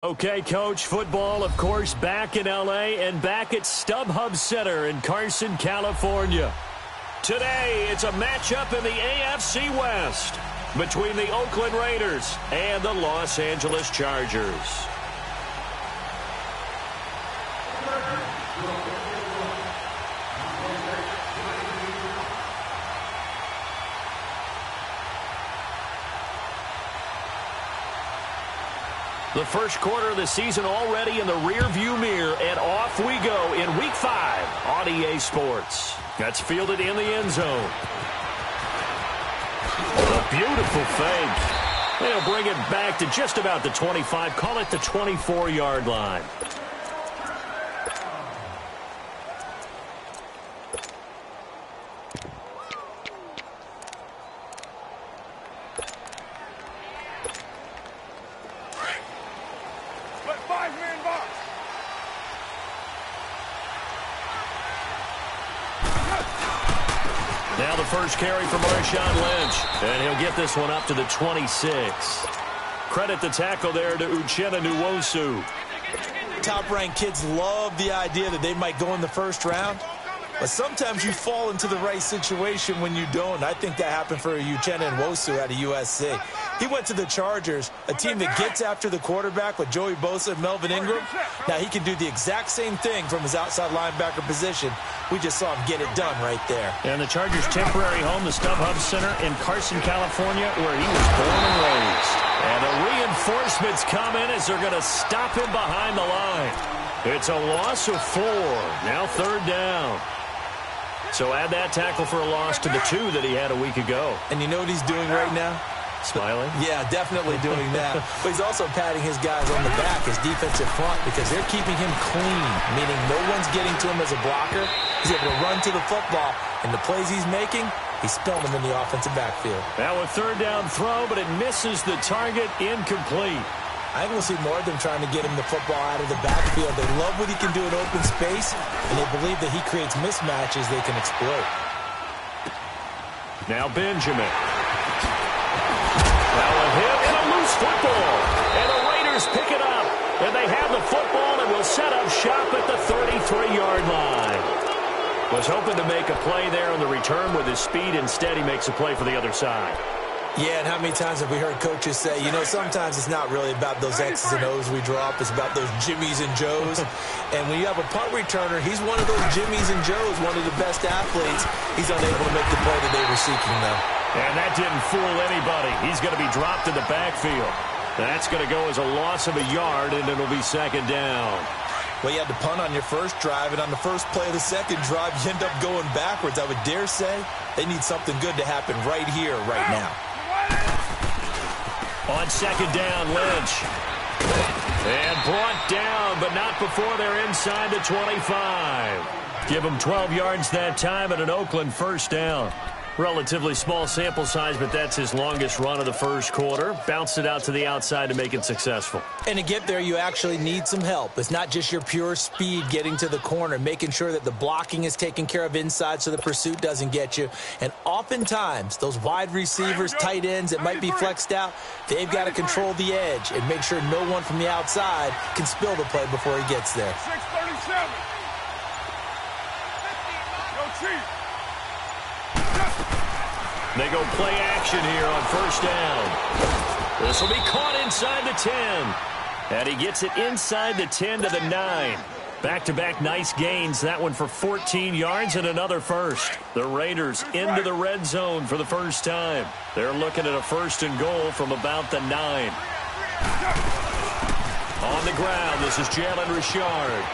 Okay, Coach, football, of course, back in L.A. and back at StubHub Center in Carson, California. Today, it's a matchup in the AFC West between the Oakland Raiders and the Los Angeles Chargers. The first quarter of the season already in the rearview mirror, and off we go in Week 5 on EA Sports. That's fielded in the end zone. A beautiful fake. They'll bring it back to just about the 25, call it the 24-yard line. Now the first carry for Marshawn Lynch, and he'll get this one up to the 26. Credit the tackle there to Uchenna Nwosu. Top-ranked kids love the idea that they might go in the first round, but sometimes you fall into the right situation when you don't. I think that happened for Uchenna Nwosu out of USC. He went to the Chargers, a team that gets after the quarterback with Joey Bosa and Melvin Ingram. Now he can do the exact same thing from his outside linebacker position. We just saw him get it done right there. And the Chargers' temporary home, the StubHub Center in Carson, California, where he was born and raised. And the reinforcements come in as they're going to stop him behind the line. It's a loss of 4. Now third down. So add that tackle for a loss to the 2 that he had a week ago. And you know what he's doing right now? Smiling? Yeah, definitely doing that. But he's also patting his guys on the back, his defensive front, because they're keeping him clean, meaning no one's getting to him as a blocker. He's able to run to the football, and the plays he's making, he's spelling them in the offensive backfield. Now a third down throw, but it misses the target, incomplete. I think we'll see more of them trying to get him the football out of the backfield. They love what he can do in open space, and they believe that he creates mismatches they can exploit. Now Benjamin. Now a hit and a loose football. And the Raiders pick it up. And they have the football and will set up shop at the 33-yard line. Was hoping to make a play there on the return with his speed. Instead, he makes a play for the other side. Yeah, and how many times have we heard coaches say, you know, sometimes it's not really about those X's and O's we draw up. It's about those Jimmies and Joes. And when you have a punt returner, he's one of those Jimmies and Joes, one of the best athletes. He's unable to make the play that they were seeking, though. And that didn't fool anybody. He's going to be dropped in the backfield. That's going to go as a loss of a yard, and it'll be second down. Well, you had to punt on your first drive, and on the first play of the second drive, you end up going backwards. I would dare say they need something good to happen right here, right now. On second down, Lynch. And brought down, but not before they're inside the 25. Give them 12 yards that time and an Oakland first down. Relatively small sample size, but that's his longest run of the first quarter. Bounced it out to the outside to make it successful. And to get there, you actually need some help. It's not just your pure speed getting to the corner, making sure that the blocking is taken care of inside so the pursuit doesn't get you. And oftentimes, those wide receivers, tight ends that might be flexed out, they've got to control the edge and make sure no one from the outside can spill the play before he gets there. 637. Yo, Chief. They go play action here on first down. This will be caught inside the 10. And he gets it inside the 10 to the 9. Back-to-back nice gains. That one for 14 yards and another first. The Raiders into the red zone for the first time. They're looking at a first and goal from about the 9. On the ground, this is Jalen Richard.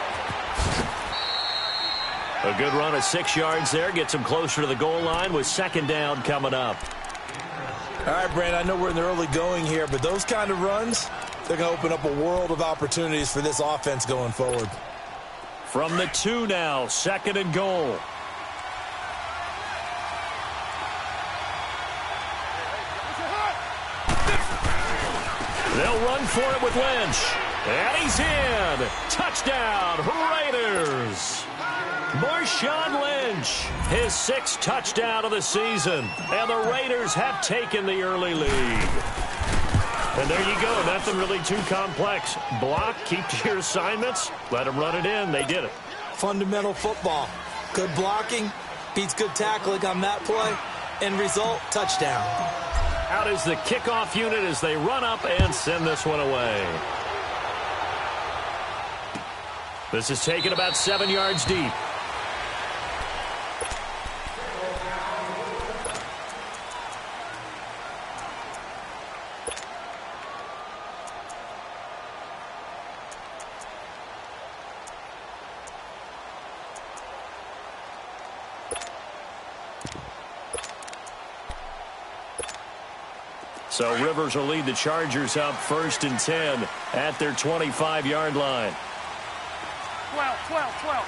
A good run of 6 yards there. Gets him closer to the goal line with second down coming up. All right, Brandon, I know we're in the early going here, but those kind of runs, they're going to open up a world of opportunities for this offense going forward. From the 2 now, second and goal. They'll run for it with Lynch. And he's in. Touchdown, Raiders. Marshawn Lynch, his 6th touchdown of the season. And the Raiders have taken the early lead. And there you go. Nothing really too complex. Block, keep to your assignments, let them run it in. They did it. Fundamental football. Good blocking beats good tackling on that play. End result, touchdown. Out is the kickoff unit as they run up and send this one away. This is taken about 7 yards deep. So Rivers will lead the Chargers up 1st and 10 at their 25-yard line. 12, 12, 12.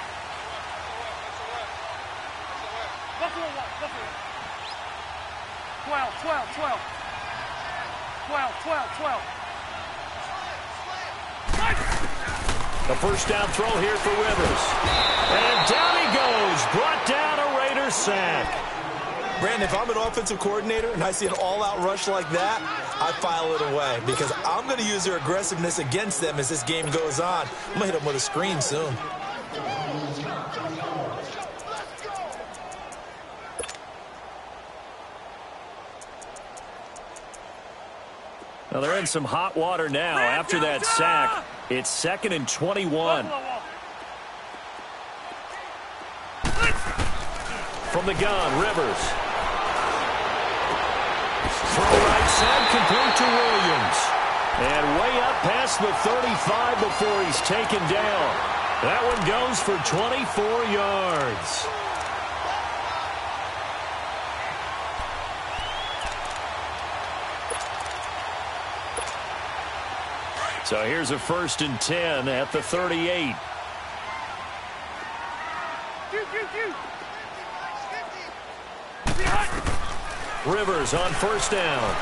Buffalo 1, Buffalo 12, 12, 12. 12, 12, 12. The first down throw here for Rivers. And down he goes. Brought down a Raiders sack. Brandon, if I'm an offensive coordinator and I see an all-out rush like that, I file it away because I'm going to use their aggressiveness against them as this game goes on. I'm going to hit them with a screen soon. Well, they're in some hot water now after that sack. It's 2nd and 21. From the gun, Rivers. Throw right side, complete to Williams. And way up past the 35 before he's taken down. That one goes for 24 yards. So here's a 1st and 10 at the 38. Rivers on 1st down.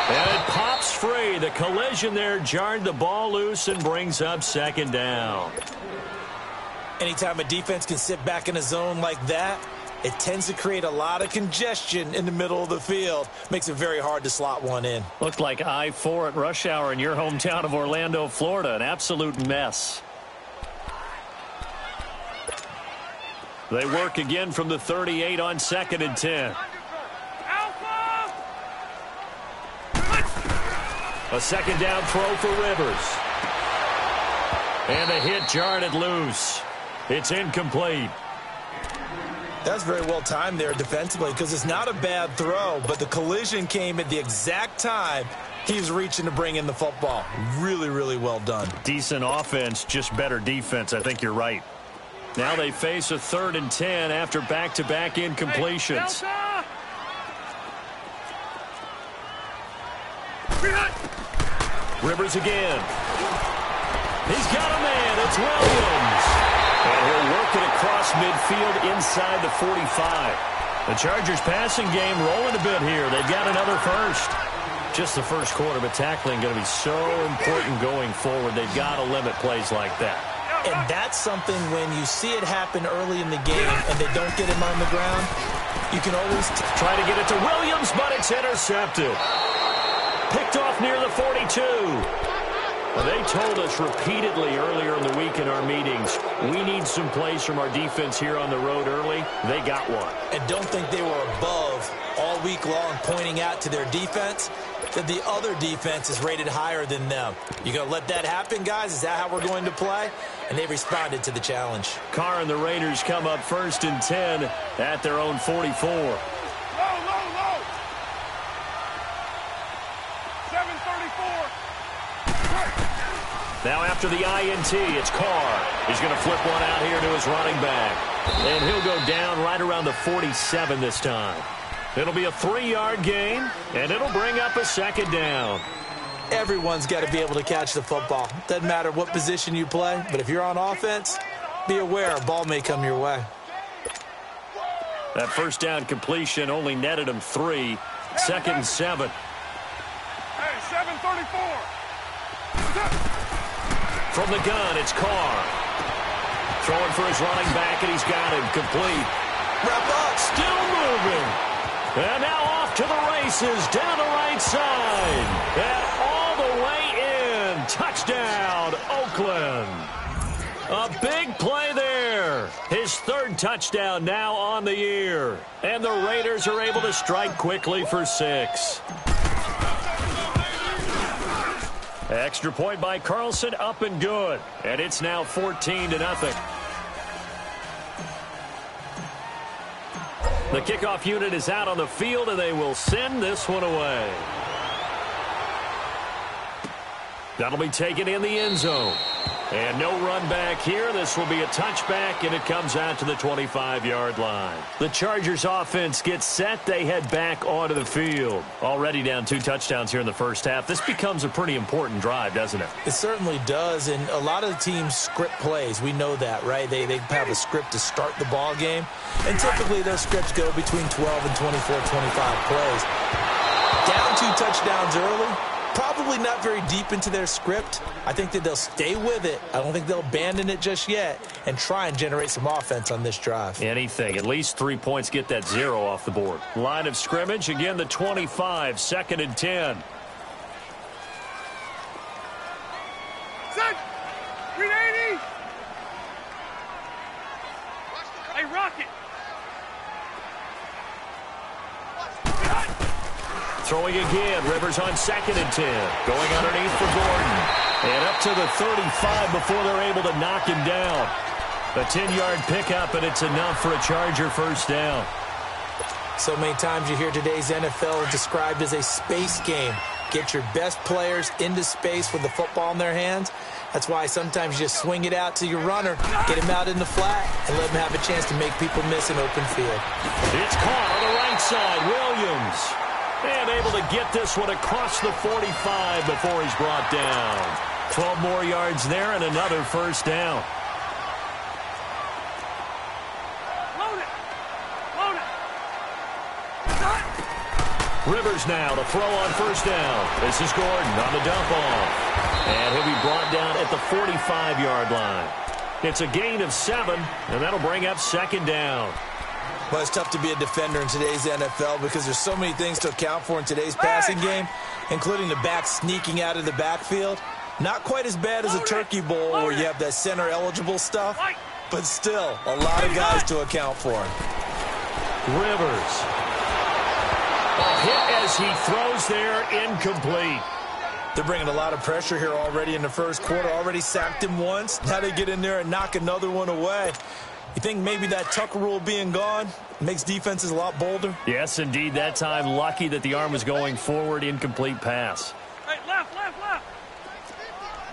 And it pops free. The collision there jarred the ball loose and brings up 2nd down. Anytime a defense can sit back in a zone like that, it tends to create a lot of congestion in the middle of the field. Makes it very hard to slot one in. Looked like I-4 at rush hour in your hometown of Orlando, Florida. An absolute mess. They work again from the 38 on 2nd and 10. A 2nd down throw for Rivers. And a hit jarred it loose. It's incomplete. That's very well timed there defensively because it's not a bad throw, but the collision came at the exact time he was reaching to bring in the football. Really, really well done. Decent offense, just better defense. I think you're right. Now they face a 3rd and 10 after back-to-back incompletions. Rivers again. He's got a man. It's Williams. And he'll work it across midfield inside the 45. The Chargers passing game rolling a bit here. They've got another first. Just the first quarter, but tackling going to be so important going forward. They've got to limit plays like that. And that's something when you see it happen early in the game and they don't get him on the ground, you can always try to get it to Williams, but it's intercepted. Picked off near the 42. Well, they told us repeatedly earlier in the week in our meetings, we need some plays from our defense here on the road early. They got one. And don't think they were above all week long pointing out to their defense that the other defense is rated higher than them. You going to let that happen, guys? Is that how we're going to play? And they responded to the challenge. Carr and the Raiders come up 1st and 10 at their own 44. Low, low, low. 7:34. Now after the INT, it's Carr. He's going to flip one out here to his running back. And he'll go down right around the 47 this time. It'll be a 3-yard gain, and it'll bring up a 2nd down. Everyone's got to be able to catch the football. Doesn't matter what position you play, but if you're on offense, be aware a ball may come your way. That 1st down completion only netted him 3. 2nd and 7. Hey, 7:34. From the gun, it's Carr. Throwing for his running back, and he's got him complete. Wrap up. Still moving. And now off to the races, down the right side. And all the way in. Touchdown, Oakland. A big play there. His third touchdown now on the year. And the Raiders are able to strike quickly for 6. Extra point by Carlson, up and good. And it's now 14-0. The kickoff unit is out on the field, and they will send this one away. That'll be taken in the end zone. And no run back here. This will be a touchback, and it comes out to the 25-yard line. The Chargers offense gets set. They head back onto the field. Already down 2 touchdowns here in the first half. This becomes a pretty important drive, doesn't it? It certainly does, and a lot of the teams script plays. We know that, right? They have a script to start the ball game, and typically those scripts go between 12 and 24, 25 plays. Down 2 touchdowns early. Probably not very deep into their script. I think that they'll stay with it. I don't think they'll abandon it just yet and try and generate some offense on this drive. Anything. At least 3 points, get that 0 off the board. Line of scrimmage, again the 25, 2nd and 10. Set! 380! Hey, Rocket! Throwing again. Rivers on 2nd and 10. Going underneath for Gordon. And up to the 35 before they're able to knock him down. A 10-yard pickup, and it's enough for a Charger first down. So many times you hear today's NFL described as a space game. Get your best players into space with the football in their hands. That's why sometimes you just swing it out to your runner, get him out in the flat, and let him have a chance to make people miss an open field. It's caught on the right side. Williams. And able to get this one across the 45 before he's brought down. 12 more yards there and another first down. Load it! Load it! Rivers now to throw on first down. This is Gordon on the dump off. And he'll be brought down at the 45-yard line. It's a gain of 7, and that'll bring up 2nd down. Well, it's tough to be a defender in today's NFL because there's so many things to account for in today's passing game, including the back sneaking out of the backfield. Not quite as bad as a turkey bowl where you have that center-eligible stuff, but still a lot of guys to account for. Rivers. A hit as he throws there, incomplete. They're bringing a lot of pressure here already in the first quarter. Already sacked him once. Now they get in there and knock another one away. You think maybe that Tucker rule being gone makes defenses a lot bolder? Yes, indeed. That time, lucky that the arm was going forward. Incomplete pass. Hey, left, left, left.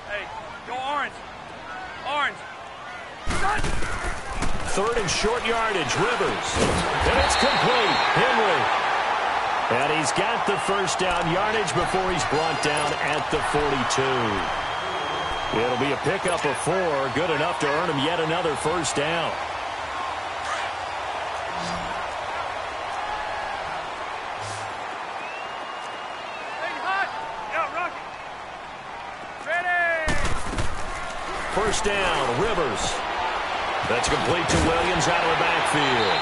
Hey, go orange. Orange. Shot. 3rd and short yardage. Rivers. And it's complete. Henry. And he's got the first down yardage before he's brought down at the 42. It'll be a pickup of 4. Good enough to earn him yet another first down. First down, Rivers. That's complete to Williams out of the backfield.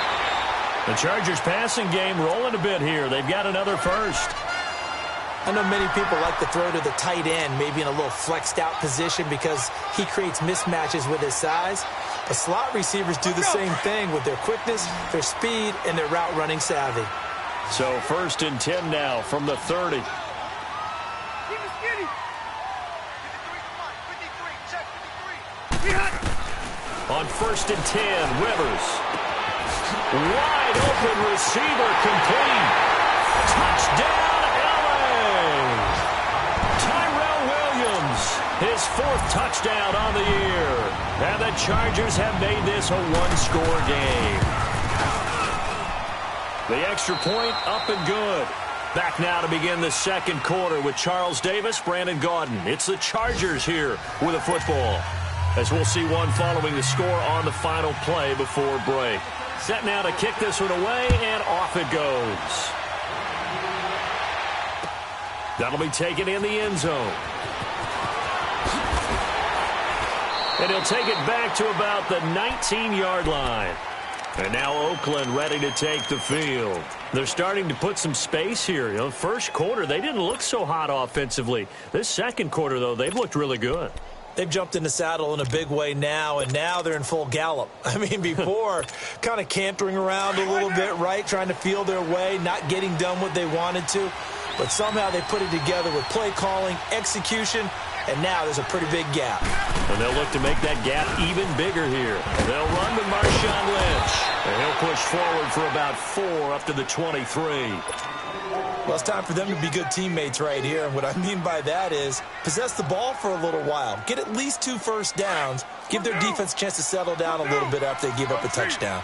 The Chargers passing game rolling a bit here. They've got another first. I know many people like to throw to the tight end, maybe in a little flexed out position because he creates mismatches with his size. But slot receivers do the same thing with their quickness, their speed, and their route running savvy. So 1st and 10 now from the 30. On 1st and 10, Rivers. Wide open receiver, complete. Touchdown, LA! Tyrell Williams, his 4th touchdown on the year. And the Chargers have made this a one-score game. The extra point up and good. Back now to begin the second quarter with Charles Davis, Brandon Gaudin. It's the Chargers here with a football, as we'll see one following the score on the final play before break. Set now to kick this one away, and off it goes. That'll be taken in the end zone. And he'll take it back to about the 19-yard line. And now Oakland ready to take the field. They're starting to put some space here. You know, first quarter, they didn't look so hot offensively. This second quarter, though, they've looked really good. They've jumped in the saddle in a big way now, and now they're in full gallop. I mean, before, kind of cantering around a little bit, right, trying to feel their way, not getting done what they wanted to. But somehow they put it together with play calling, execution, and now there's a pretty big gap. And they'll look to make that gap even bigger here. They'll run with Marshawn Lynch. And he'll push forward for about 4 up to the 23. Well, it's time for them to be good teammates right here. And what I mean by that is possess the ball for a little while. Get at least 2 first downs. Give their defense a chance to settle down a little bit after they give up a touchdown.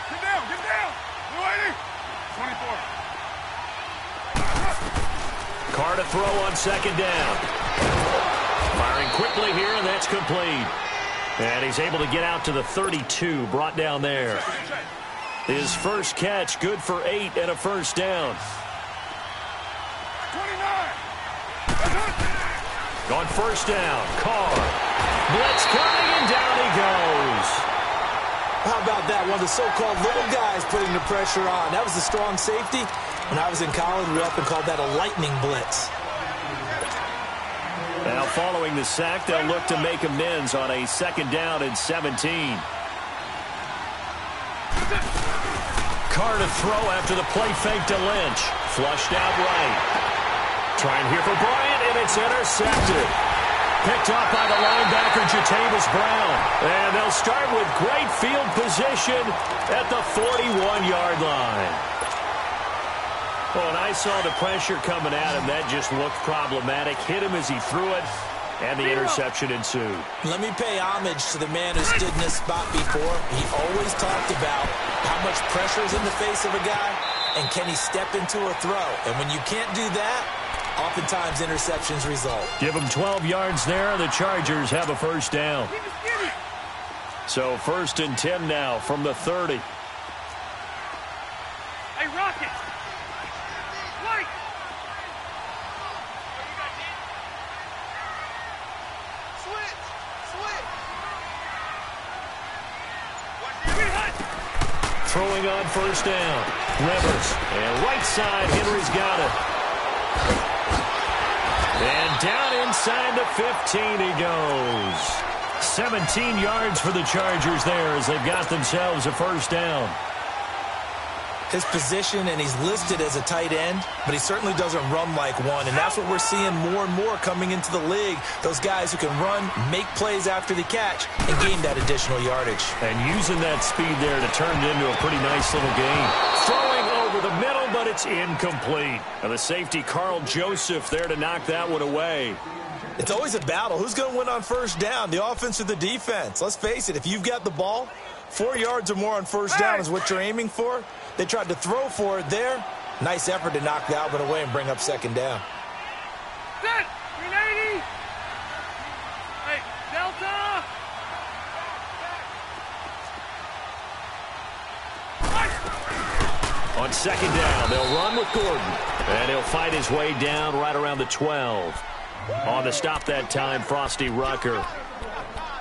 Get down, get down. You ready? 24. Carr to throw on second down. Firing quickly here, and that's complete. And he's able to get out to the 32, brought down there. His first catch, good for 8 and a first down. 29. On first down, Carr. Blitz coming, and down he goes. How about that? One of the so-called little guys putting the pressure on. That was the strong safety. When I was in college, we often called that a lightning blitz. Now following the sack, they'll look to make amends on a second down and 17. Carr to throw after the play fake to Lynch. Flushed out right. Trying here for Bryant, and it's intercepted. Picked up by the linebacker, Jatavis Brown. And they'll start with great field position at the 41-yard line. Well, and I saw the pressure coming at him. That just looked problematic. Hit him as he threw it, and the interception ensued. Let me pay homage to the man who stood in this spot before. He always talked about how much pressure is in the face of a guy, and can he step into a throw. And when you can't do that, oftentimes interceptions result. Give them 12 yards there. The Chargers have a first down. So 1st and 10 now from the 30. Hey, Rocket. White. Throwing on first down. Rivers. And right side, Henry's got it. And down inside the 15 he goes. 17 yards for the Chargers there as they've got themselves a first down. His position, and he's listed as a tight end, but he certainly doesn't run like one, and that's what we're seeing more and more coming into the league. Those guys who can run, make plays after the catch, and gain that additional yardage. And using that speed there to turn it into a pretty nice little gain. Throwing over the middle, but it's incomplete. And the safety, Carl Joseph, there to knock that one away. It's always a battle. Who's going to win on first down, the offense or the defense? Let's face it, if you've got the ball, 4 yards or more on first down is what you're aiming for. They tried to throw for it there. Nice effort to knock that one away and bring up second down. Set. 380. Hey, Delta. On second down, they'll run with Gordon. And he'll fight his way down right around the 12. On the stop that time, Frosty Rucker.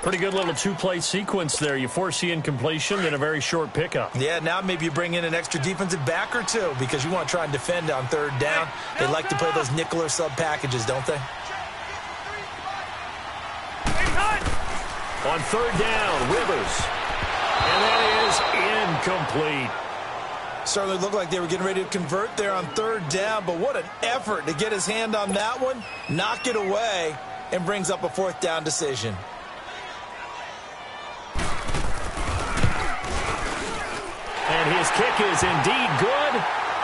Pretty good little two-play sequence there. You force the incompletion, then a very short pickup. Yeah, now maybe you bring in an extra defensive back or two because you want to try and defend on third down. They like to play those nickel or sub packages, don't they? Hey, On third down, Rivers. And that is incomplete. Certainly looked like they were getting ready to convert there on third down, but what an effort to get his hand on that one, knock it away, and brings up a fourth down decision. And his kick is indeed good.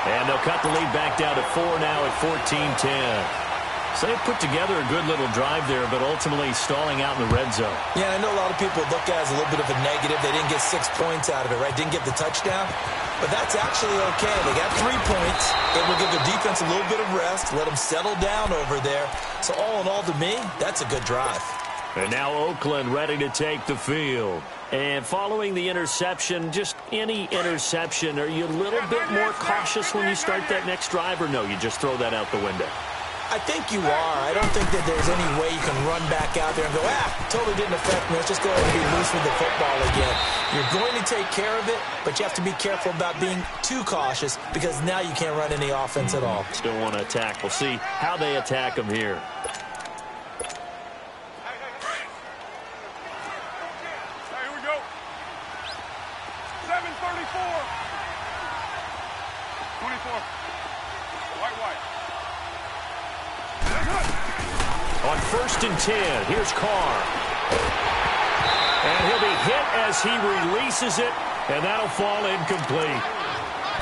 And they'll cut the lead back down to 4 now at 14-10. So they put together a good little drive there, but ultimately stalling out in the red zone. Yeah, I know a lot of people look at it as a little bit of a negative. They didn't get 6 points out of it, right? Didn't get the touchdown. But that's actually okay. They got 3 points. It will give the defense a little bit of rest, let them settle down over there. So all in all, to me, that's a good drive. And now Oakland ready to take the field. And following the interception, just any interception, are you a little bit more cautious when you start that next drive, or no, you just throw that out the window? I think you are. I don't think that there's any way you can run back out there and go, totally didn't affect me. Let's just go ahead and be loose with the football again. You're going to take care of it, but you have to be careful about being too cautious because now you can't run any offense at all. Still want to attack. We'll see how they attack them here. Here we go. 7:34. 24. White. On 1st and 10, here's Carr. And he'll be hit as he releases it, and that'll fall incomplete.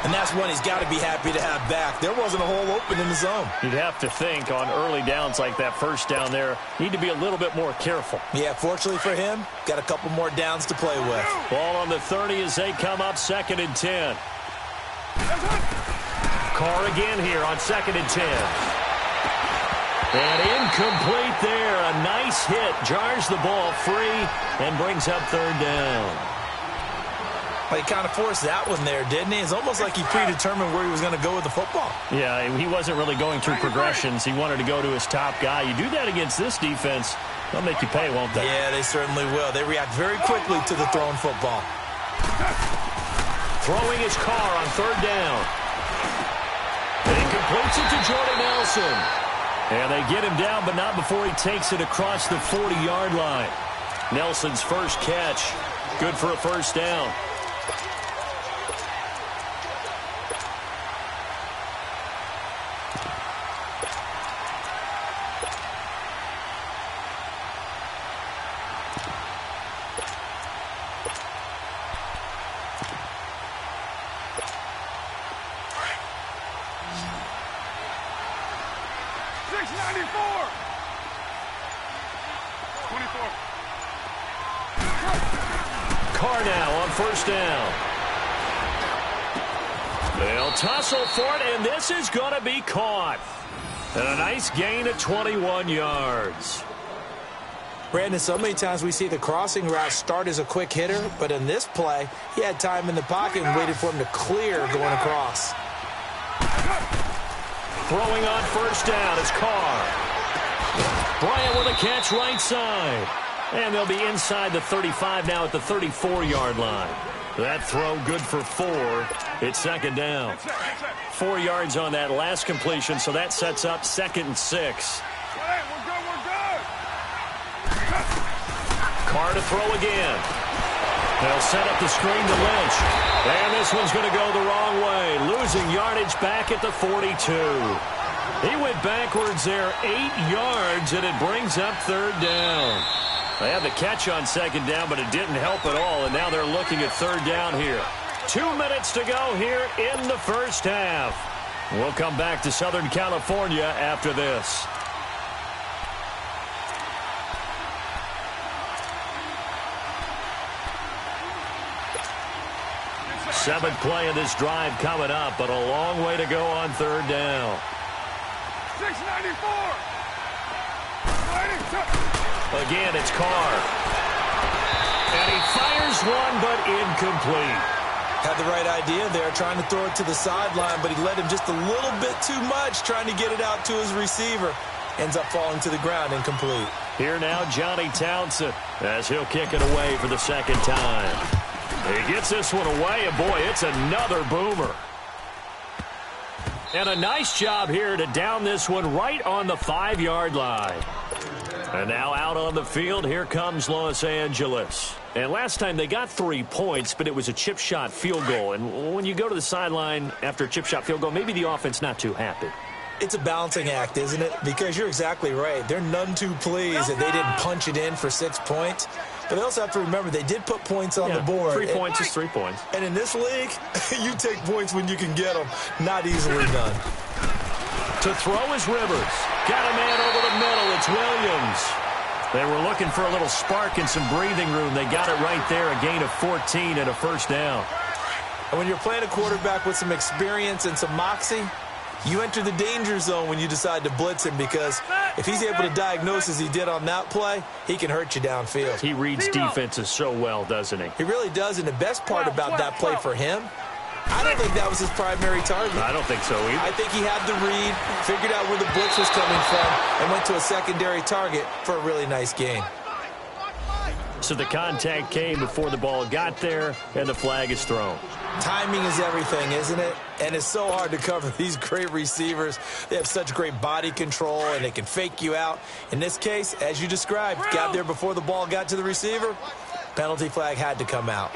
And that's one he's got to be happy to have back. There wasn't a hole open in the zone. You'd have to think on early downs like that first down there, need to be a little bit more careful. Yeah, fortunately for him, got a couple more downs to play with. Ball on the 30 as they come up 2nd and 10. Carr again here on 2nd and 10. And incomplete there. A nice hit. Jars the ball free and brings up 3rd down. Well, he kind of forced that one there, didn't he? It's almost like he predetermined where he was going to go with the football. Yeah, he wasn't really going through progressions. He wanted to go to his top guy. You do that against this defense, they'll make you pay, won't they? Yeah, they certainly will. They react very quickly to the thrown football. Throwing his Carr on 3rd down. And he completes it to Jordy Nelson. And they get him down, but not before he takes it across the 40-yard line. Nelson's first catch. Good for a 1st down. Carr now on 1st down. They'll tussle for it, and this is going to be caught. And a nice gain of 21 yards. Brandon, so many times we see the crossing route start as a quick hitter, but in this play, he had time in the pocket and waited for him to clear going across. Throwing on 1st down is Carr. Bryant with a catch right side. And they'll be inside the 35 now at the 34-yard line. That throw good for 4. It's 2nd down. 4 yards on that last completion, so that sets up 2nd and 6. We're good. Carr to throw again. They'll set up the screen to Lynch. And this one's going to go the wrong way. Losing yardage back at the 42. He went backwards there 8 yards, and it brings up 3rd down. They had the catch on 2nd down, but it didn't help at all, and now they're looking at 3rd down here. 2 minutes to go here in the first half. We'll come back to Southern California after this. Seventh play of this drive coming up, but a long way to go on 3rd down. 694. Again, it's Carr. And he fires one, but incomplete. Had the right idea there, trying to throw it to the sideline, but he let him just a little bit too much, trying to get it out to his receiver. Ends up falling to the ground, incomplete. Here now, Johnny Townsend, as he'll kick it away for the 2nd time. He gets this one away, and boy, it's another boomer. And a nice job here to down this one right on the 5-yard line. And now out on the field, here comes Los Angeles. And last time they got 3 points, but it was a chip shot field goal. And when you go to the sideline after a chip shot field goal, maybe the offense not too happy. It's a balancing act, isn't it? Because you're exactly right. They're none too pleased that they didn't punch it in for 6 points. But they also have to remember they did put points on the board. 3 points is 3 points. And in this league, you take points when you can get them. Not easily done. To throw is Rivers. Got a man over the middle. It's Williams. They were looking for a little spark and some breathing room. They got it right there. A gain of 14 and a 1st down. And when you're playing a quarterback with some experience and some moxie, you enter the danger zone when you decide to blitz him, because if he's able to diagnose as he did on that play, he can hurt you downfield. He reads defenses so well, doesn't he? He really does, and the best part about that play for him I don't think that was his primary target. I don't think so either. I think he had the read, figured out where the blitz was coming from, and went to a secondary target for a really nice gain. So the contact came before the ball got there, and the flag is thrown. Timing is everything, isn't it? And it's so hard to cover these great receivers. They have such great body control, and they can fake you out. In this case, as you described, got there before the ball got to the receiver. Penalty flag had to come out.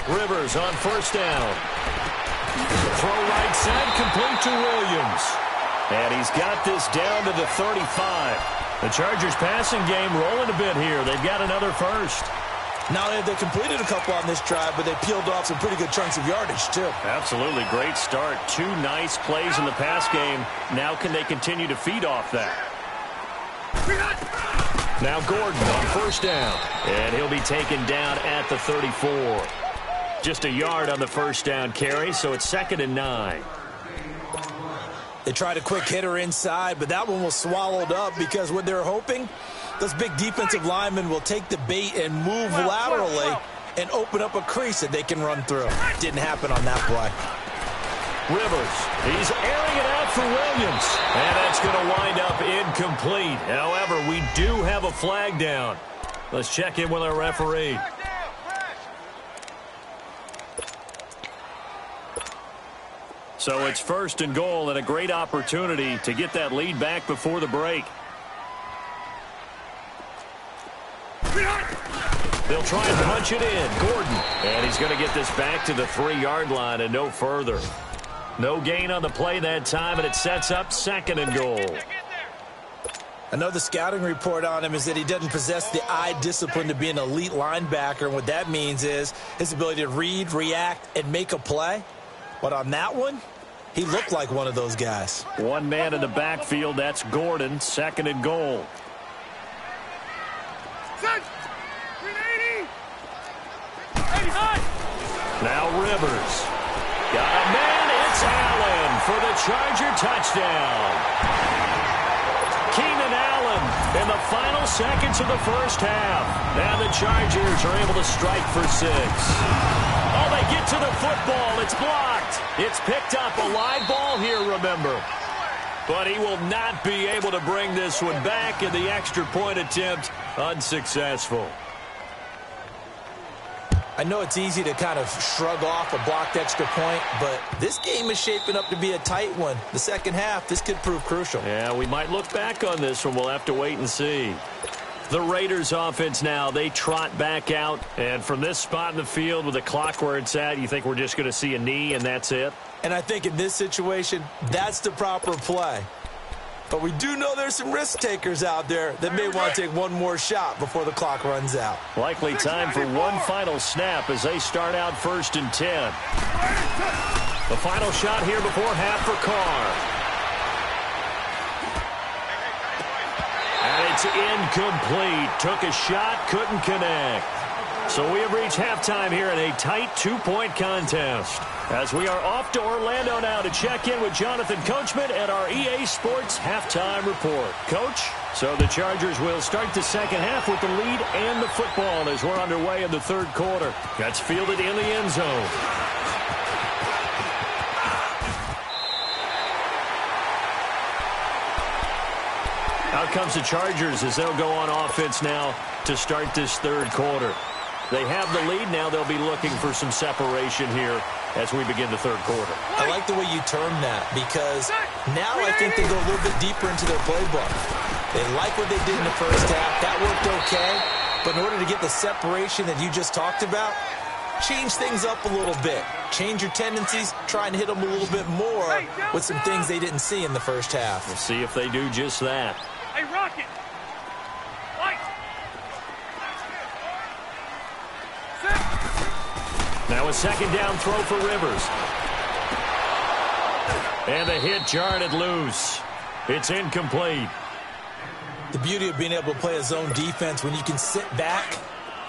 Rivers on first down. Throw right side, complete to Williams. And he's got this down to the 35. The Chargers passing game rolling a bit here. They've got another first. Not only have they completed a couple on this drive, but they peeled off some pretty good chunks of yardage, too. Absolutely. Great start. 2 nice plays in the pass game. Now can they continue to feed off that? Now Gordon on first down. And he'll be taken down at the 34. Just a yard on the first down carry, so it's 2nd and 9. They tried a quick hitter inside, but that one was swallowed up because what they're hoping, those big defensive linemen will take the bait and move laterally and open up a crease that they can run through. Didn't happen on that play. Rivers, he's airing it out for Williams, and that's going to wind up incomplete. However, we do have a flag down. Let's check in with our referee. So it's 1st and goal and a great opportunity to get that lead back before the break. They'll try and punch it in. Gordon. And he's going to get this back to the 3-yard line and no further. No gain on the play that time, and it sets up 2nd and goal. Another scouting report on him is that he doesn't possess the eye discipline to be an elite linebacker. And what that means is his ability to read, react, and make a play. But on that one, he looked like one of those guys. One man in the backfield, that's Gordon, 2nd and goal. Now Rivers. Got a man, it's Allen for the Charger touchdown. Keenan Allen in the final seconds of the first half. Now the Chargers are able to strike for 6. Oh, they get to the football. It's blocked. It's picked up. A live ball here, remember. But he will not be able to bring this one back, and the extra point attempt unsuccessful. I know it's easy to kind of shrug off a blocked extra point, but this game is shaping up to be a tight one. The second half, this could prove crucial. Yeah, we might look back on this one. We'll have to wait and see. The Raiders offense now, they trot back out. And from this spot in the field with the clock where it's at, you think we're just going to see a knee and that's it? And I think in this situation, that's the proper play. But we do know there's some risk takers out there that may want to take one more shot before the clock runs out. Likely time for one final snap as they start out 1st and 10. The final shot here before half for Carr. And it's incomplete. Took a shot, couldn't connect. So we have reached halftime here in a tight 2-point contest. As we are off to Orlando now to check in with Jonathan Coachman at our EA Sports Halftime Report. Coach, so the Chargers will start the second half with the lead and the football as we're underway in the 3rd quarter. That's fielded in the end zone. Out comes the Chargers as they'll go on offense now to start this 3rd quarter. They have the lead. Now they'll be looking for some separation here as we begin the 3rd quarter. I like the way you term that because now I think they go a little bit deeper into their playbook. They like what they did in the first half. That worked okay. But in order to get the separation that you just talked about, change things up a little bit. Change your tendencies. Try and hit them a little bit more with some things they didn't see in the first half. We'll see if they do just that. Hey, Rocket. Light. Now a 2nd down throw for Rivers. And the hit jarred it loose. It's incomplete. The beauty of being able to play a zone defense when you can sit back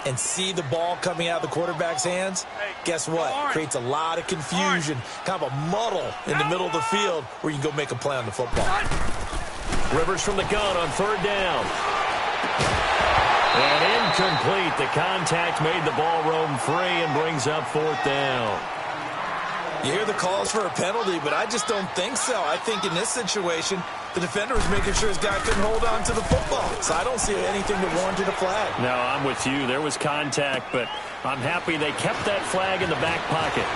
and see the ball coming out of the quarterback's hands, guess what? Creates a lot of confusion, kind of a muddle in the middle of the field where you can go make a play on the football. Rivers from the gun on 3rd down. And incomplete. The contact made the ball roam free and brings up 4th down. You hear the calls for a penalty, but I just don't think so. I think in this situation, the defender was making sure his guy couldn't hold on to the football. So I don't see anything that warranted a flag. No, I'm with you. There was contact, but I'm happy they kept that flag in the back pocket.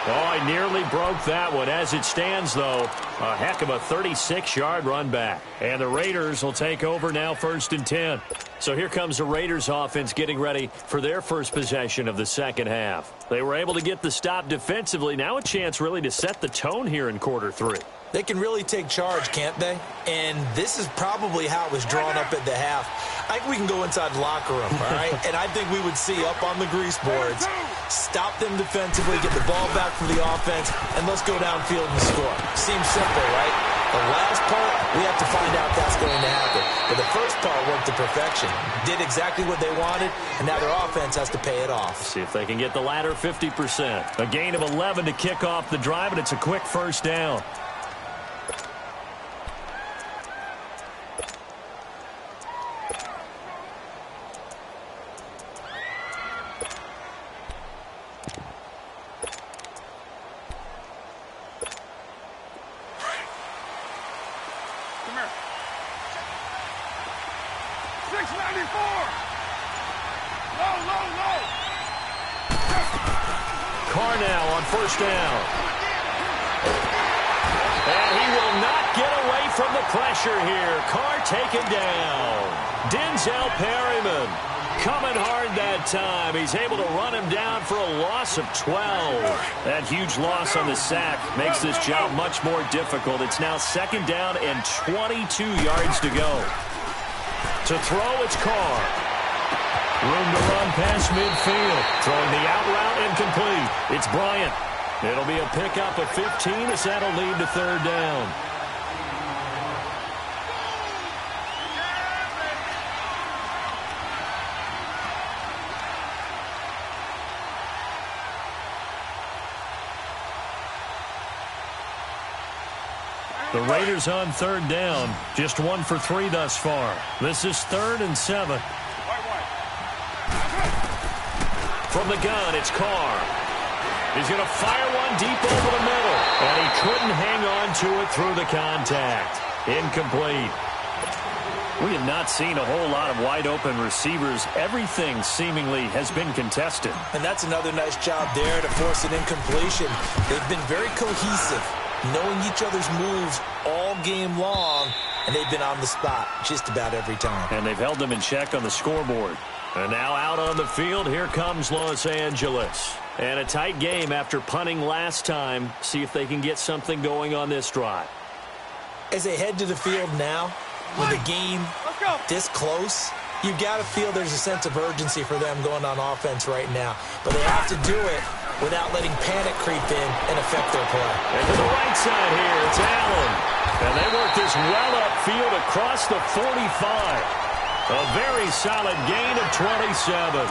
Oh, I nearly broke that one. As it stands, though, a heck of a 36-yard run back. And the Raiders will take over now 1st and 10. So here comes the Raiders offense getting ready for their first possession of the second half. They were able to get the stop defensively. Now a chance really to set the tone here in quarter 3. They can really take charge, can't they? And this is probably how it was drawn up at the half. I think we can go inside the locker room, all right? And I think we would see up on the grease boards, stop them defensively, get the ball back for the offense, and let's go downfield and score. Seems simple, right? The last part, we have to find out if that's going to happen. But the first part worked to perfection. Did exactly what they wanted, and now their offense has to pay it off. See if they can get the latter 50%. A gain of 11 to kick off the drive, and it's a quick 1st down. Taken down. Denzel Perryman coming hard that time. He's able to run him down for a loss of 12. That huge loss on the sack makes this job much more difficult. It's now 2nd down and 22 yards to go. To throw, it's Carr. Room to run past midfield. Throwing the out route incomplete. It's Bryant. It'll be a pickup of 15 as that'll lead to 3rd down. The Raiders on 3rd down. Just 1 for 3 thus far. This is 3rd and 7. From the gun, it's Carr. He's going to fire one deep over the middle. And he couldn't hang on to it through the contact. Incomplete. We have not seen a whole lot of wide-open receivers. Everything seemingly has been contested. And that's another nice job there to force an incompletion. They've been very cohesive, knowing each other's moves all game long, and they've been on the spot just about every time. And they've held them in check on the scoreboard. And now out on the field, here comes Los Angeles. And a tight game after punting last time. See if they can get something going on this drive. As they head to the field now, with the game this close, you've got to feel there's a sense of urgency for them going on offense right now. But they have to do it without letting panic creep in and affect their play. And to the right side here, it's Allen. And they work this well upfield across the 45. A very solid gain of 27.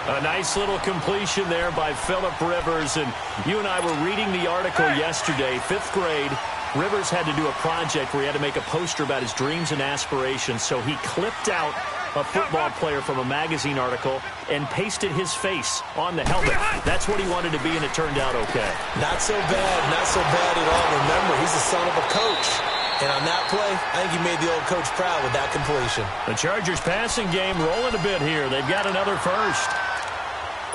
A nice little completion there by Phillip Rivers. And you and I were reading the article yesterday, 5th grade. Rivers had to do a project where he had to make a poster about his dreams and aspirations. So he clipped out a football player from a magazine article and pasted his face on the helmet. That's what he wanted to be, and it turned out okay. Not so bad at all. Remember, he's the son of a coach. And on that play, I think he made the old coach proud with that completion. The Chargers passing game rolling a bit here. They've got another first.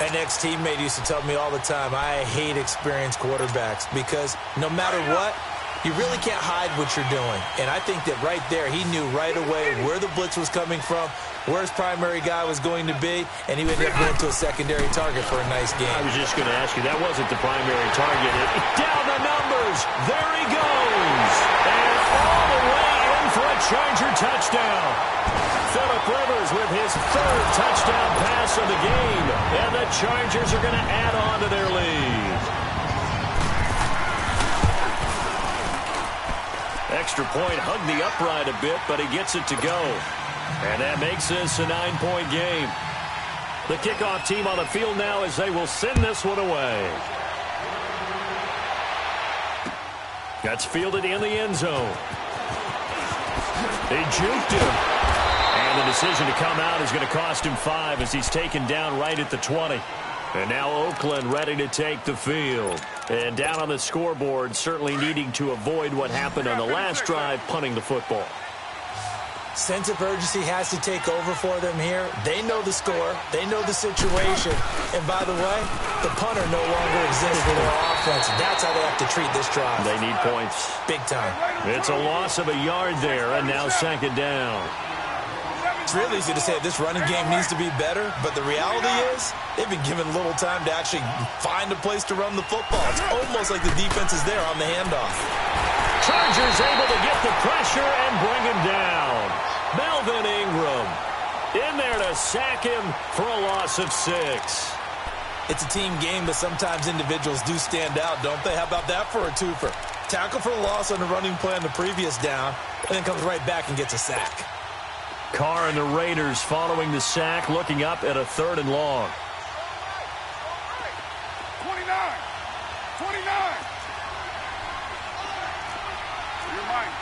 An ex-teammate used to tell me all the time, I hate experienced quarterbacks because no matter what, you really can't hide what you're doing. And I think that right there, he knew right away where the blitz was coming from, where his primary guy was going to be, and he ended up going to a secondary target for a nice game. I was just going to ask you, that wasn't the primary target. Down the numbers. There he goes. And all the way in for a Charger touchdown. Phillip Rivers with his 3rd touchdown pass of the game. And the Chargers are going to add on to their lead. extra point, hugged the upright a bit, but he gets it to go. And that makes this a 9-point game. The kickoff team on the field now as they will send this one away. That's fielded in the end zone. They juked him. And the decision to come out is going to cost him 5 as he's taken down right at the 20. And now Oakland ready to take the field. And down on the scoreboard, certainly needing to avoid what happened on the last drive, punting the football. Sense of urgency has to take over for them here. They know the score. They know the situation. And by the way, the punter no longer exists for their offense. That's how they have to treat this drive. They need points. Big time. It's a loss of a yard there, and now second down. It's really easy to say this running game needs to be better, but the reality is they've been given little time to actually find a place to run the football. It's almost like the defense is there on the handoff. Chargers able to get the pressure and bring him down. Melvin Ingram in there to sack him for a loss of 6. It's a team game, but sometimes individuals do stand out, don't they? How about that for a twofer? Tackle for a loss on the running play on the previous down, and then comes right back and gets a sack. Carr and the Raiders following the sack, looking up at a 3rd and long. 29. 29. You're mine.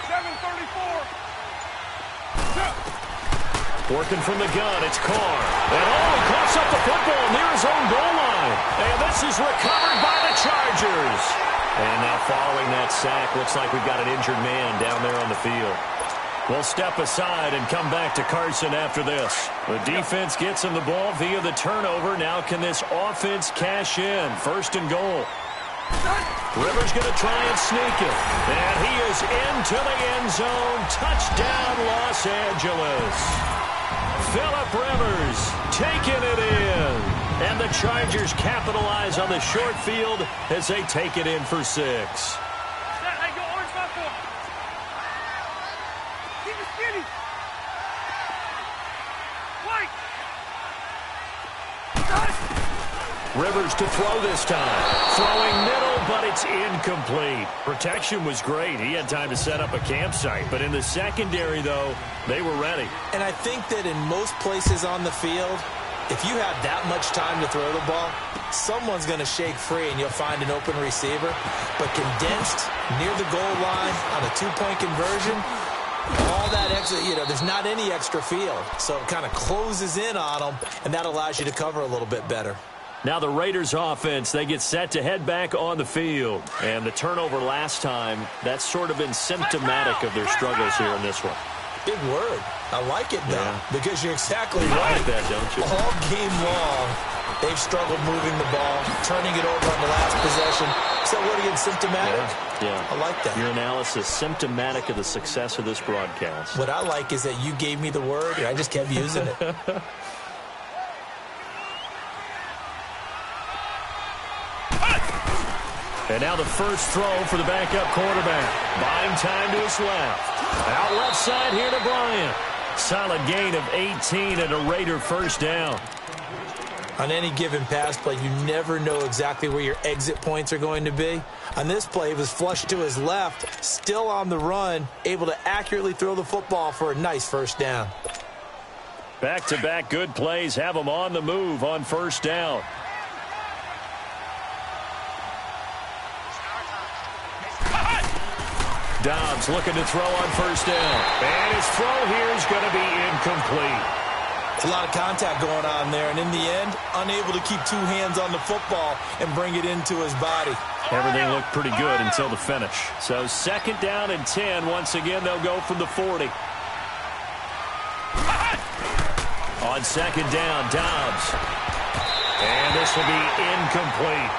7:34. Working from the gun, it's Carr. And he coughs up the football near his own goal line. And this is recovered by the Chargers. And now following that sack, looks like we've got an injured man down there on the field. We'll step aside and come back to Carson after this. The defense gets him the ball via the turnover. Now can this offense cash in? 1st and goal. Rivers going to try and sneak it. And he is into the end zone. Touchdown, Los Angeles. Phillip Rivers taking it in. And the Chargers capitalize on the short field as they take it in for 6. Hey, go orange 5-4. Keep it skinny. White. Rivers to throw this time. Throwing middle, but it's incomplete. Protection was great. He had time to set up a campsite. But in the secondary, though, they were ready. And I think that in most places on the field, if you have that much time to throw the ball, someone's going to shake free and you'll find an open receiver. But condensed near the goal line on a 2-point conversion, all that extra, there's not any extra field. So it kind of closes in on them, and that allows you to cover a little bit better. Now the Raiders offense, they get set to head back on the field. And the turnover last time, that's sort of been symptomatic of their struggles here in this one. Big word. I like it, though, because you're exactly You right. like that, don't you? All game long, they've struggled moving the ball, turning it over on the last possession. So what again, symptomatic? Yeah. I like that. Your analysis, symptomatic of the success of this broadcast. What I like is that you gave me the word, and I just kept using it. And now the first throw for the backup quarterback. Buying time to his left. Out left side here to Bryant. Solid gain of 18 and a Raider 1st down. On any given pass play, you never know exactly where your exit points are going to be. On this play, it was flushed to his left, still on the run, able to accurately throw the football for a nice 1st down. Back-to-back good plays have them on the move on 1st down. Dobbs looking to throw on 1st down. And his throw here is going to be incomplete. It's a lot of contact going on there, and in the end, unable to keep 2 hands on the football and bring it into his body. Everything looked pretty good until the finish. So 2nd down and 10. Once again, they'll go from the 40. On 2nd down, Dobbs. And this will be incomplete.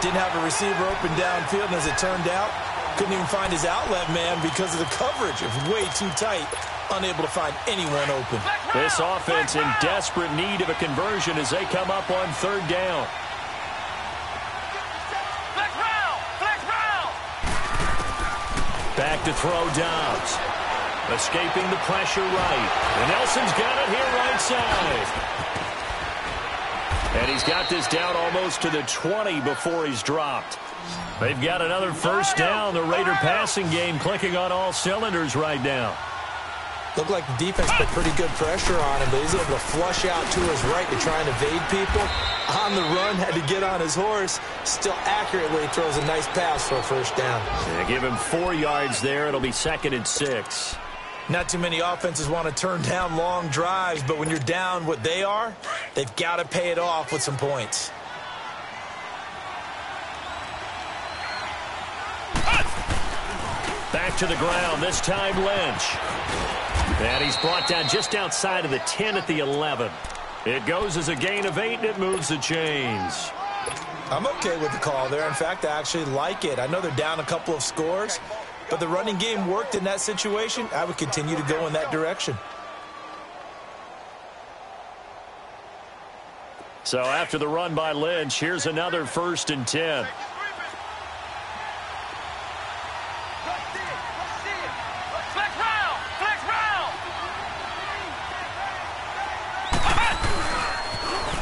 Didn't have a receiver open downfield, and as it turned out, couldn't even find his outlet man because of the coverage. It was way too tight, unable to find anyone open. This offense in desperate need of a conversion as they come up on 3rd down. Back to throw Dobbs. Escaping the pressure right. And Nelson's got it here right side. And And he's got this down almost to the 20 before he's dropped. They've got another first down. The Raider passing game clicking on all cylinders right now. Looked like the defense put pretty good pressure on him, but he's able to flush out to his right to try and evade people. On the run, had to get on his horse. Still accurately throws a nice pass for a first down. Yeah, give him 4 yards there. It'll be 2nd and 6. Not too many offenses want to turn down long drives, but when you're down what they are, they've got to pay it off with some points. Back to the ground, this time Lynch. And he's brought down just outside of the 10 at the 11. It goes as a gain of 8, and it moves the chains. I'm okay with the call there. In fact, I actually like it. I know they're down a couple of scores, but the running game worked in that situation. I would continue to go in that direction. So after the run by Lynch, here's another 1st and 10.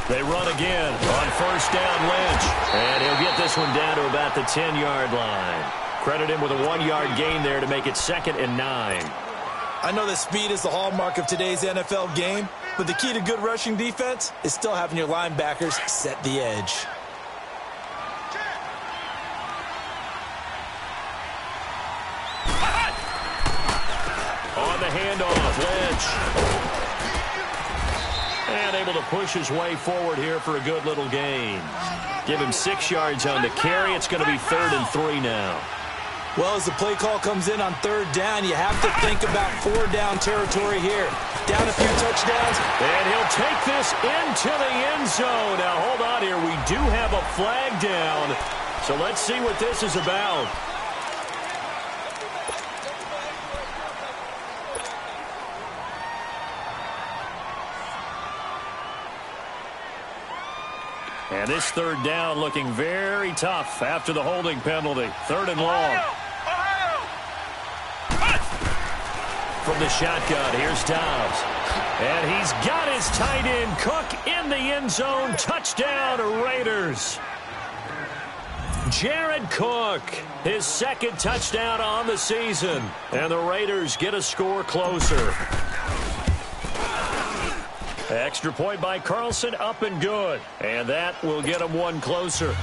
They run again on 1st down, Lynch. And he'll get this one down to about the 10-yard line. Credit him with a 1-yard gain there to make it 2nd and 9. I know that speed is the hallmark of today's NFL game, but the key to good rushing defense is still having your linebackers set the edge. On the handoff, Lynch. And able to push his way forward here for a good little gain. Give him 6 yards on the carry. It's going to be 3rd and 3 now. Well, as the play call comes in on 3rd down, you have to think about 4-down territory here. Down a few touchdowns. And he'll take this into the end zone. Now, hold on here. We do have a flag down. So let's see what this is about. And this 3rd down looking very tough after the holding penalty. 3rd and long. From the shotgun, here's Dobbs. And he's got his tight end, Cook, in the end zone. Touchdown, Raiders. Jared Cook, his 2nd touchdown on the season. And the Raiders get a score closer. Extra point by Carlson, up and good. And that will get them 1 closer.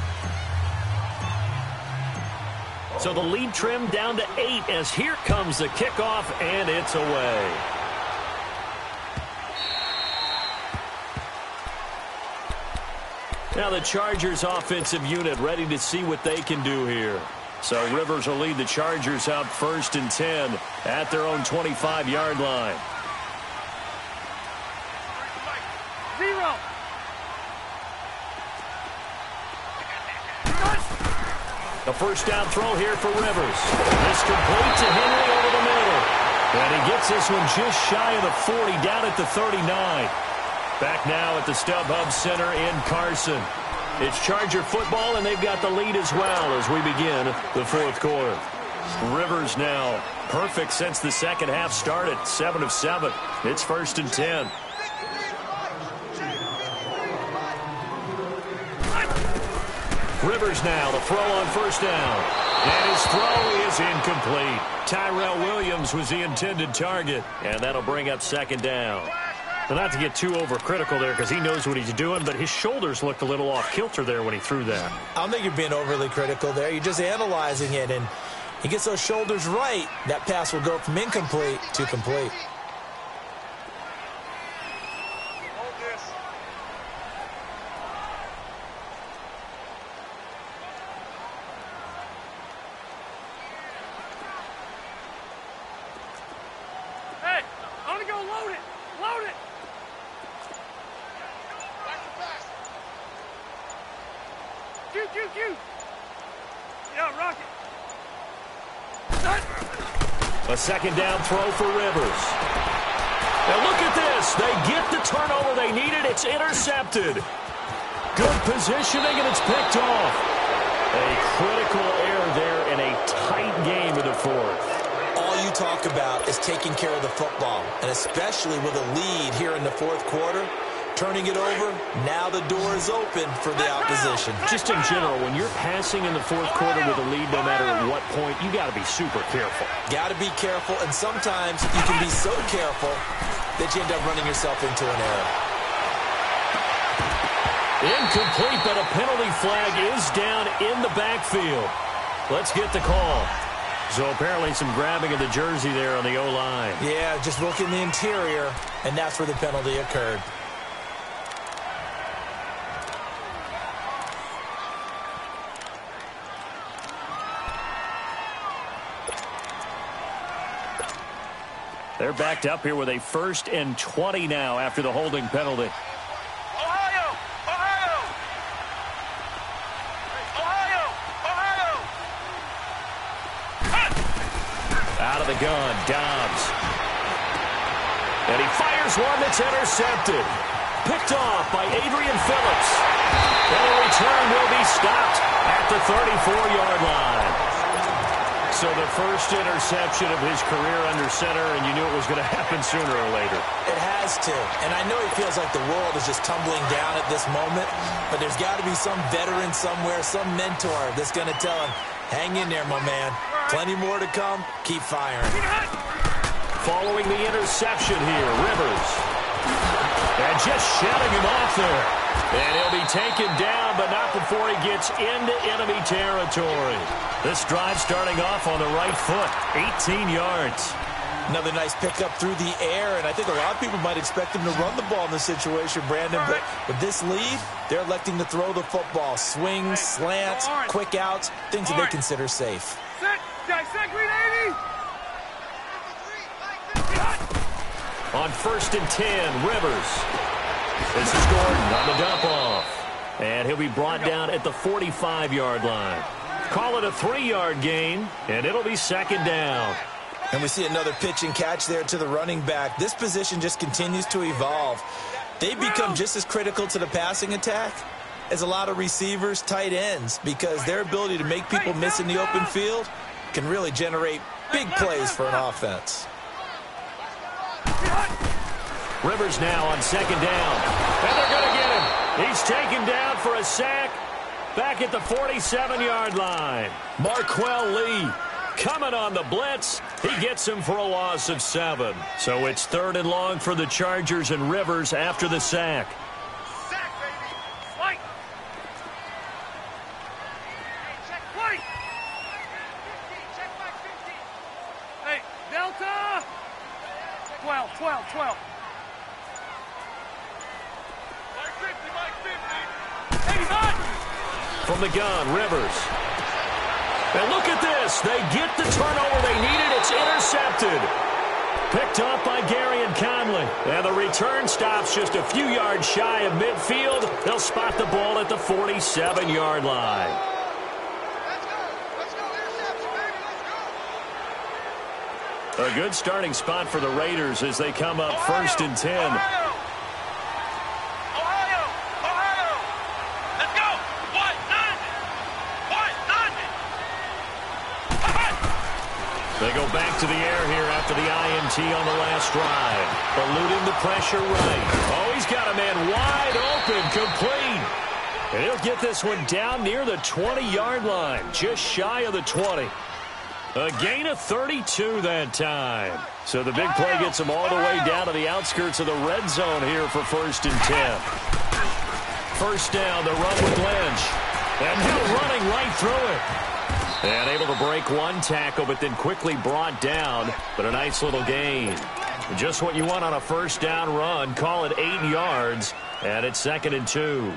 So the lead trimmed down to 8 as here comes the kickoff, and it's away. Now the Chargers offensive unit ready to see what they can do here. So Rivers will lead the Chargers up 1st and 10 at their own 25-yard line. 0. A 1st down throw here for Rivers. This complete to Henry over the middle. And he gets this one just shy of the 40, down at the 39. Back now at the StubHub Center in Carson. It's Charger football, and they've got the lead as well as we begin the 4th quarter. Rivers now perfect since the 2nd half started. 7 of 7. It's 1st and 10. Rivers now, the throw on 1st down. And his throw is incomplete. Tyrell Williams was the intended target, and that'll bring up 2nd down. Well, not to get too overcritical there because he knows what he's doing, but his shoulders looked a little off kilter there when he threw that. I don't think you're being overly critical there. You're just analyzing it, and he gets those shoulders right. That pass will go from incomplete to complete. A 2nd down throw for Rivers. Now look at this. They get the turnover they needed. It's intercepted. Good positioning, and it's picked off. A critical error there in a tight game in the 4th. All you talk about is taking care of the football, and especially with a lead here in the 4th quarter. turning it over. Now the door is open for the opposition. Just in general, when you're passing in the fourth quarter with a lead, no matter at what point, you got to be super careful. Got to be careful, and sometimes you can be so careful that you end up running yourself into an error. Incomplete, but a penalty flag is down in the backfield. Let's get the call. So apparently some grabbing of the jersey there on the O-line. Yeah, just look in the interior, and that's where the penalty occurred. They're backed up here with a 1st and 20 now after the holding penalty. Ohio! Ohio! Ohio! Ohio! Out of the gun, Dobbs. And he fires one that's intercepted. Picked off by Adrian Phillips. And the return will be stopped at the 34-yard line. So the first interception of his career under center, and you knew it was going to happen sooner or later. It has to. And I know he feels like the world is just tumbling down at this moment, but there's got to be some veteran somewhere, some mentor that's going to tell him, hang in there, my man. Plenty more to come. Keep firing. Following the interception here, Rivers. And just shutting him off there. And he'll be taken down, but not before he gets into enemy territory. This drive starting off on the right foot, 18 yards. Another nice pickup through the air, and I think a lot of people might expect him to run the ball in this situation, Brandon, but with this lead, they're electing to throw the football. Swings, slants, quick outs, things that they consider safe. On 1st and 10, Rivers. This is Gordon on the dump-off. And he'll be brought down at the 45-yard line. Call it a 3-yard gain, and it'll be 2nd down. And we see another pitch and catch there to the running back. This position just continues to evolve. They've become just as critical to the passing attack as a lot of receivers, tight ends, because their ability to make people miss in the open field can really generate big plays for an offense. Rivers now on 2nd down. And they're going to get him. He's taken down for a sack back at the 47-yard line. Marquell Lee coming on the blitz. He gets him for a loss of 7. So it's 3rd and long for the Chargers, and Rivers after the sack. Sack, baby! Fight! Check flight! Check flight 15! Hey, Delta! 12, 12, 12. From the gun, Rivers. And look at this. They get the turnover they needed. It's intercepted. Picked up by Gary and Conley. And the return stops just a few yards shy of midfield. They'll spot the ball at the 47-yard line. Let's go, interception, baby, let's go. A good starting spot for the Raiders as they come up 1st and 10. They go back to the air here after the INT on the last drive. Eluding the pressure right. Oh, he's got a man wide open, complete. And he'll get this one down near the 20-yard line, just shy of the 20. A gain of 32 that time. So the big play gets him all the way down to the outskirts of the red zone here for 1st and 10. 1st down, the run with Lynch. And Hill running right through it. And able to break one tackle, but then quickly brought down. But a nice little gain. Just what you want on a 1st down run. Call it 8 yards. And it's 2nd and 2.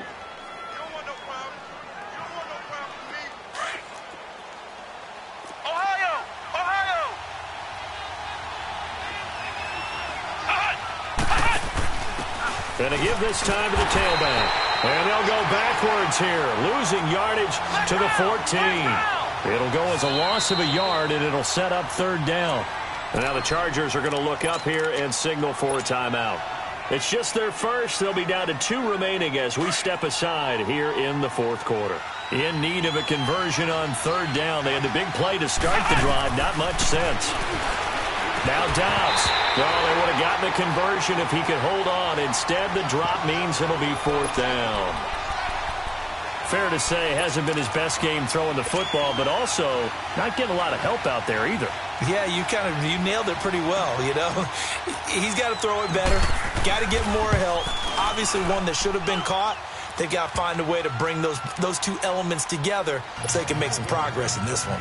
And to give this time to the tailback. And they'll go backwards here, losing yardage to the 14. It'll go as a loss of a yard, and it'll set up 3rd down. And now the Chargers are going to look up here and signal for a timeout. It's just their first. They'll be down to 2 remaining as we step aside here in the 4th quarter. In need of a conversion on 3rd down. They had the big play to start the drive. Not much sense. Now Dobbs. Well, they would have gotten the conversion if he could hold on. Instead, the drop means it'll be 4th down. Fair to say, hasn't been his best game throwing the football, but also not getting a lot of help out there either. Yeah, you nailed it pretty well, you know. He's got to throw it better. Got to get more help. Obviously one that should have been caught. They've got to find a way to bring those two elements together so they can make some progress in this one.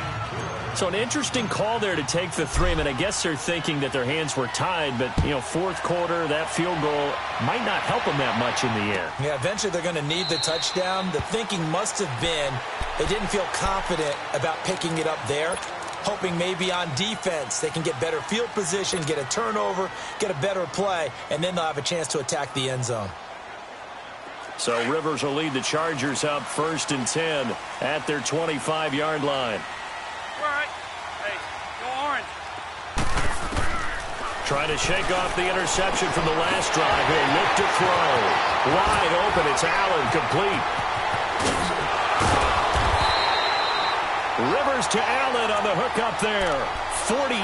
So an interesting call there to take the 3. I mean, I guess they're thinking that their hands were tied, but, you know, 4th quarter, that field goal might not help them that much in the end. Yeah, eventually they're going to need the touchdown. The thinking must have been they didn't feel confident about picking it up there, hoping maybe on defense they can get better field position, get a turnover, get a better play, and then they'll have a chance to attack the end zone. So Rivers will lead the Chargers up 1st and 10 at their 25-yard line. Right. Hey, go orange. Trying to shake off the interception from the last drive. He'll look to throw. Wide open. It's Allen, complete. Rivers to Allen on the hook up there. 48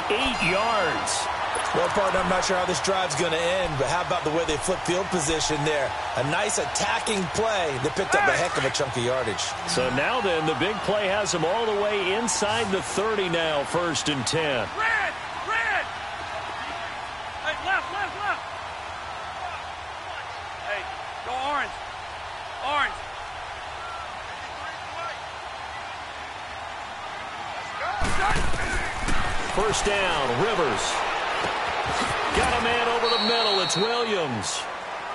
yards. Well, partner, I'm not sure how this drive's going to end, but how about the way they flip field position there? A nice attacking play that picked up a heck of a chunk of yardage. So now then, the big play has them all the way inside the 30 now, 1st and 10. Red! Red! Hey, left! Hey, go orange. Orange. First down, Rivers. Got a man over the middle. It's Williams.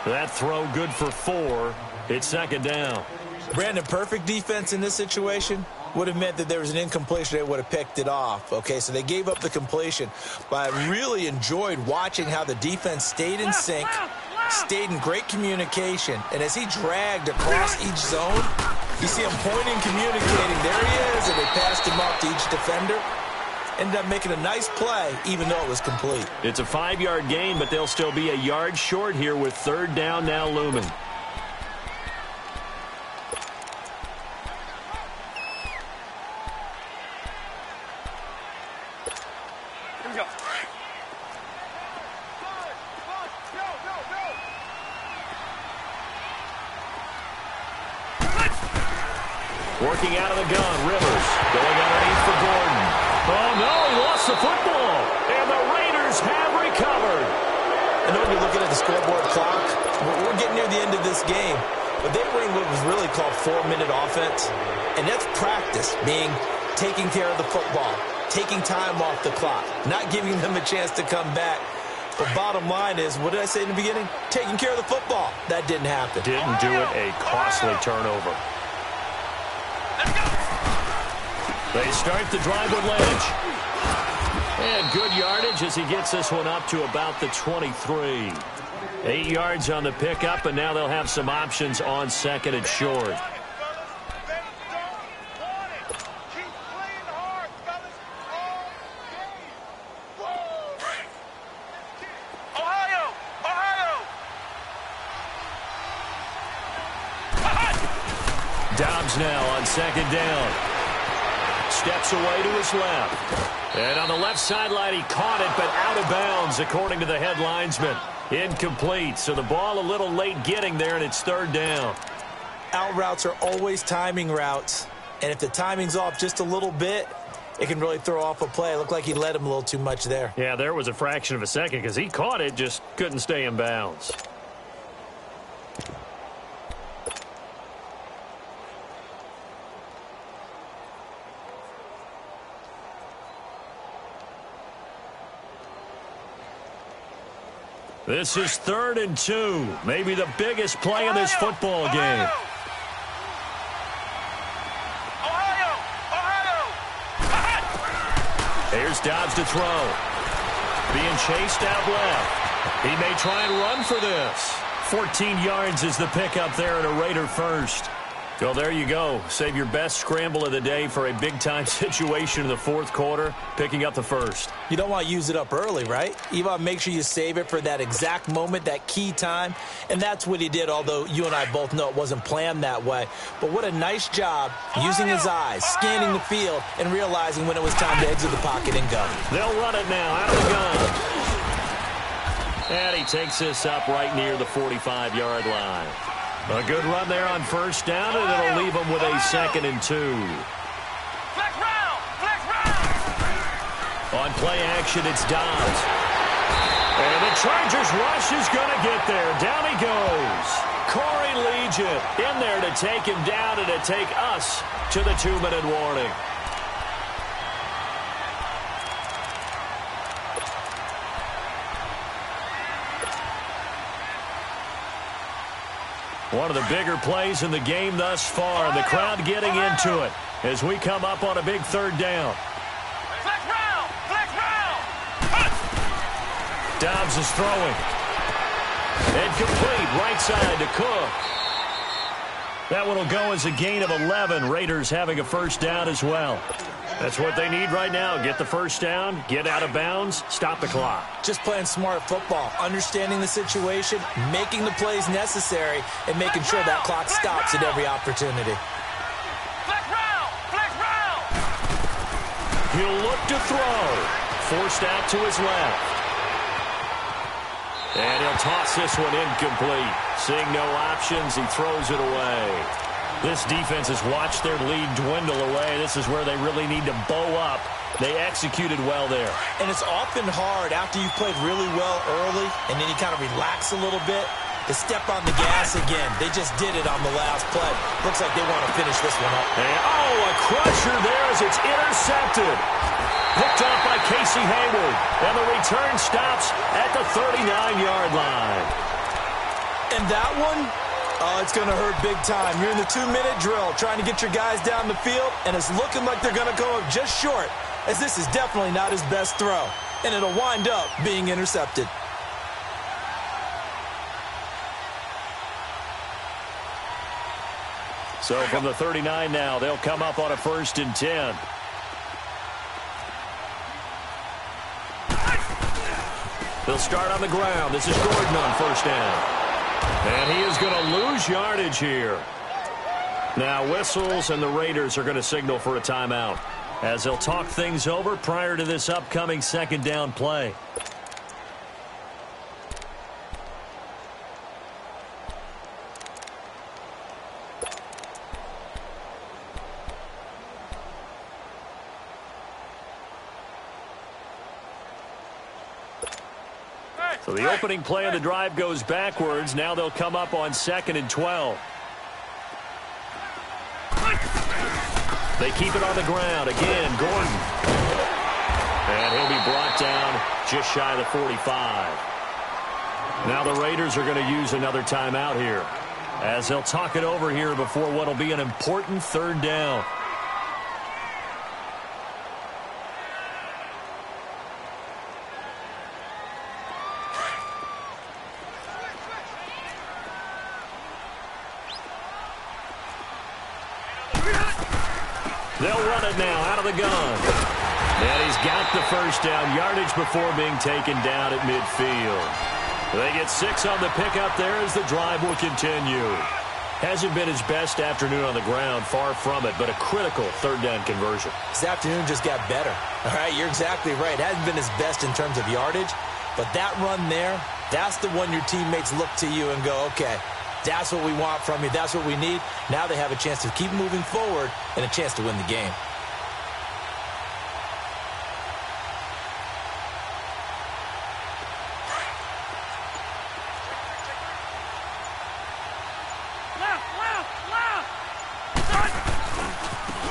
That throw good for 4. It's 2nd down. Brandon, perfect defense in this situation would have meant that there was an incompletion. They would have picked it off. Okay, so they gave up the completion. But I really enjoyed watching how the defense stayed in sync, stayed in great communication. And as he dragged across each zone, you see him pointing, communicating. There he is, and they passed him off to each defender. Ended up making a nice play, even though it was complete. It's a 5-yard gain, but they'll still be a yard short here with 3rd down now looming. Here we go. Working out of the gun, Rivers going underneath for Gordon. Oh, no, he lost the football, and the Raiders have recovered. I know when you're looking at the scoreboard clock, we're getting near the end of this game, but they were in what was really called 4-minute offense, and that's practice, meaning taking care of the football, taking time off the clock, not giving them a chance to come back. But bottom line is, what did I say in the beginning? Taking care of the football. That didn't happen. Didn't do it. A costly turnover. They start the drive with Lynch. And good yardage as he gets this one up to about the 23. 8 yards on the pickup, and now they'll have some options on 2nd and short. Dobbs now on 2nd down. Steps away to his left. And on the left sideline, he caught it, but out of bounds, according to the head linesman. Incomplete. So the ball a little late getting there, and it's 3rd down. Out routes are always timing routes. And if the timing's off just a little bit, it can really throw off a play. It looked like he led him a little too much there. Yeah, there was a fraction of a second because he caught it, just couldn't stay in bounds. This is 3rd and 2. Maybe the biggest play in this football game. Here's Dobbs to throw. Being chased out left. He may try and run for this. 14 yards is the pickup there, and a Raider first. Well, there you go. Save your best scramble of the day for a big-time situation in the fourth quarter, picking up the first. You don't want to use it up early, right? You want to make sure you save it for that exact moment, that key time. And that's what he did, although you and I both know it wasn't planned that way. But what a nice job using his eyes, scanning the field, and realizing when it was time to exit the pocket and go. They'll run it now out of the gun. And he takes this up right near the 45-yard line. A good run there on first down, and it'll leave him with a 2nd and 2. Flex round! Flex round! On play action, it's Dobbs. And the Chargers rush is going to get there. Down he goes. Corey Legion in there to take him down and to take us to the 2-minute warning. One of the bigger plays in the game thus far, and the crowd getting into it as we come up on a big 3rd down. Flex round! Flex round! Dobbs is throwing. And complete, right side to Cook. That one will go as a gain of 11. Raiders having a first down as well. That's what they need right now. Get the first down, get out of bounds, stop the clock. Just playing smart football, understanding the situation, making the plays necessary, and making sure that clock stops at every opportunity. Flex round! Flex round! He'll look to throw. Forced out to his left. And he'll toss this one incomplete. Seeing no options, he throws it away. This defense has watched their lead dwindle away. This is where they really need to bow up. They executed well there. And it's often hard after you've played really well early and then you kind of relax a little bit to step on the gas again. They just did it on the last play. Looks like they want to finish this one up. And, a crusher there as it's intercepted. Picked off by Casey Hayward. And the return stops at the 39-yard line. And that one, it's going to hurt big time. You're in the 2-minute drill trying to get your guys down the field, and it's looking like they're going to go up just short, as this is definitely not his best throw. And it'll wind up being intercepted. So from the 39 now, they'll come up on a 1st and 10. They'll start on the ground. This is Gordon on first down. And he is going to lose yardage here. Now whistles, and the Raiders are going to signal for a timeout as they'll talk things over prior to this upcoming 2nd down play. So the opening play of the drive goes backwards. Now they'll come up on 2nd and 12. They keep it on the ground. Again, Gordon. And he'll be brought down just shy of the 45. Now the Raiders are going to use another timeout here as they'll talk it over here before what will be an important 3rd down. They'll run it now out of the gun. And he's got the first down yardage before being taken down at midfield. They get 6 on the pickup there as the drive will continue. Hasn't been his best afternoon on the ground, far from it, but a critical 3rd down conversion. This afternoon just got better. All right, you're exactly right. Hasn't been his best in terms of yardage, but that run there, that's the one your teammates look to you and go, okay, that's what we want from you. That's what we need. Now they have a chance to keep moving forward and a chance to win the game.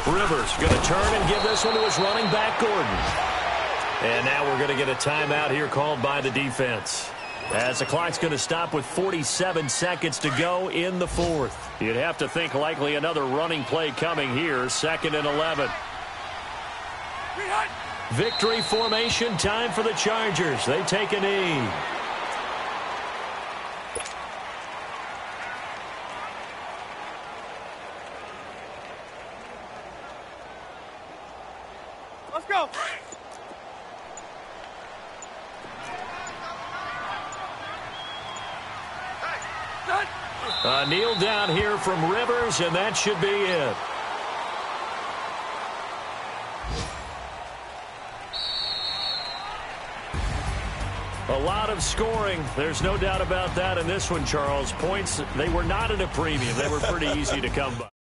Rivers going to turn and give this one to his running back, Gordon. And now we're going to get a timeout here called by the defense, as the clock's going to stop with 47 seconds to go in the 4th. You'd have to think likely another running play coming here, 2nd and 11. Victory formation time for the Chargers. They take a knee. go. Kneel down here from Rivers, and that should be it. A lot of scoring. There's no doubt about that in this one, Charles. Points, they were not at a premium. They were pretty easy to come by.